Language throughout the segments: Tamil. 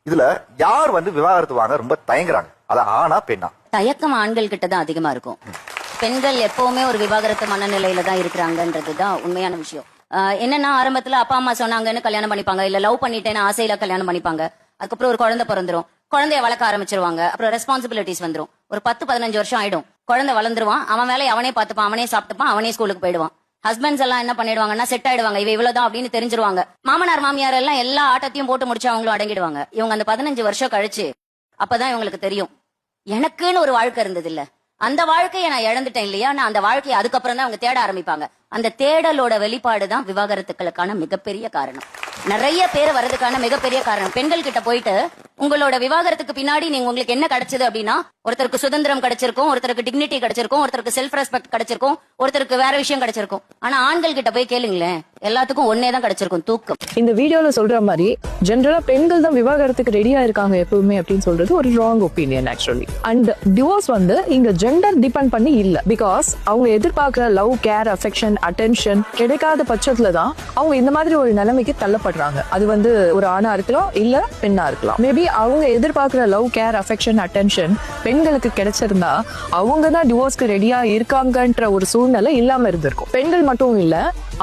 இதுல யார் விவாகரத்து வாங்க ரொம்ப தயங்குறாங்க? அது ஆனா பெண்ணா? தயக்கம் ஆண்கள் கிட்ட தான் அதிகமா இருக்கும். பெண்கள் எப்பவுமே ஒரு விவாகரத்து மனநிலையில தான் இருக்கிறாங்கன்றதுதான் உண்மையான விஷயம். என்னன்னா ஆரம்பத்துல அப்பா அம்மா சொன்னாங்கன்னு கல்யாணம் பண்ணிப்பாங்க, இல்ல லவ் பண்ணிட்டேன்னு ஆசையில கல்யாணம் பண்ணிப்பாங்க. அதுக்கப்புறம் ஒரு குழந்தை பிறந்துரும், குழந்தைய வளர்க்க ஆரம்பிச்சிருவாங்க. அப்புறம் ரெஸ்பான்சிபிலிட்டிஸ் வந்துரும். ஒரு 10-15 வருஷம் ஆயிடும். குழந்தை வளர்ந்துருவான், அவன் வேலையை அவனே பார்த்துப்பான், அவனே சாப்பிட்டுப்பான், அவனே ஸ்கூலுக்கு போயிடுவான். ஹஸ்பண்ட்ஸ் எல்லாம் என்ன பண்ணிடுவாங்கன்னா செட் ஆயிடுவாங்க, இவ இவ்வளவுதான் அப்படின்னு தெரிஞ்சிருவாங்க. மாமனார் மாமியார் எல்லாம் எல்லா ஆட்டத்தையும் போட்டு முடிச்சு அவங்களும் அடங்கிடுவாங்க. இவங்க அந்த 15 வருஷம் கழிச்சு அப்பதான் இவங்களுக்கு தெரியும், எனக்குன்னு ஒரு வாழ்க்கை இருந்தது இல்ல, அந்த வாழ்க்கையை நான் இழந்துட்டேன் இல்லையா. நான் அந்த வாழ்க்கையை அதுக்கப்புறம் தான் அவங்க தேட ஆரம்பிப்பாங்க. அந்த தேடலோட வெளிப்பாடுதான் விவாகரத்துக்களுக்கான மிகப்பெரிய காரணம். நிறைய பேர் வர்றதுக்கான மிகப்பெரிய காரணம். பெண்கள் கிட்ட போயிட்டு உங்களோட விவாகரத்துக்கு பின்னாடி நீங்க உங்களுக்கு என்ன கிடைச்சது அப்படின்னா, ஒருத்தருக்கு சுதந்திரம் கிடைச்சிருக்கும், ஒருத்தருக்கு டிக்னிட்டி கிடைச்சிருக்கும், ஒருத்தருக்கு செல்ஃப் ரெஸ்பெக்ட் கிடைச்சிருக்கும், ஒருத்தருக்கு வேற விஷயம் கிடைச்சிருக்கும். ஆனா ஆண்கள் கிட்ட போய் கேளுங்களேன், எல்லாத்துக்கும் ஒன்னே தான் கிடைச்சிருக்கும், தூக்கம். இந்த வீடியோல சொல்ற மாதிரி ஜெனரலா பெண்கள் தான் விவாகரத்துக்கு ரெடியா இருக்காங்க எப்பவுமே அப்படின்னு சொல்றது ஒரு wrong opinion actually. And divorce இங்க ஜெண்டர் டிபெண்ட் பண்ணி இல்ல. பிகாஸ் அவங்க எதிர்பார்க்கிற லவ், கேர், அஃபெக்ஷன், அட்டென்ஷன் கிடைக்காத பட்சத்துல தான் அவங்க இந்த மாதிரி ஒரு நிலைமைக்கு தள்ளப்படுறாங்க. அது ஒரு ஆணா இருக்கலாம், இல்ல பெண்ணா இருக்கலாம். மேபி அவங்க எதிர்பார்க்கிற லவ், கேர், அஃபெக்ஷன், அட்டென்ஷன் பெண்களுக்கு கிடைச்சிருந்தா அவங்க தான் டிவோர்ஸ்க்கு ரெடியா இருக்காங்கன்ற ஒரு சூழ்நிலை இல்லாம இருந்திருக்கும். பெண்கள் மட்டும் இல்ல,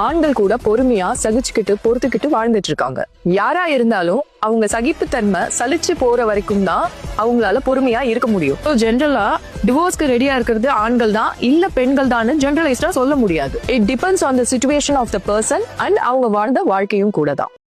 ஆண்கள் கூட பொறுமையா சகிச்சுக்கிட்டு பொறுத்துக்கிட்டு வாழ்ந்துட்டு இருக்காங்க. யாரா இருந்தாலும் அவங்க சகிப்புத்தன்மை சலிச்சு போற வரைக்கும் தான் அவங்களால பொறுமையா இருக்க முடியும். ஜென்ரலா டிவோர்ஸ்க்கு ரெடியா இருக்கிறது ஆண்கள் தான் இல்ல பெண்கள் தான் ஜெனரலைஸ்டா சொல்ல முடியாது. It depends on the situation of the person and அவங்க வாழ்ந்த வாழ்க்கையும் கூட தான்.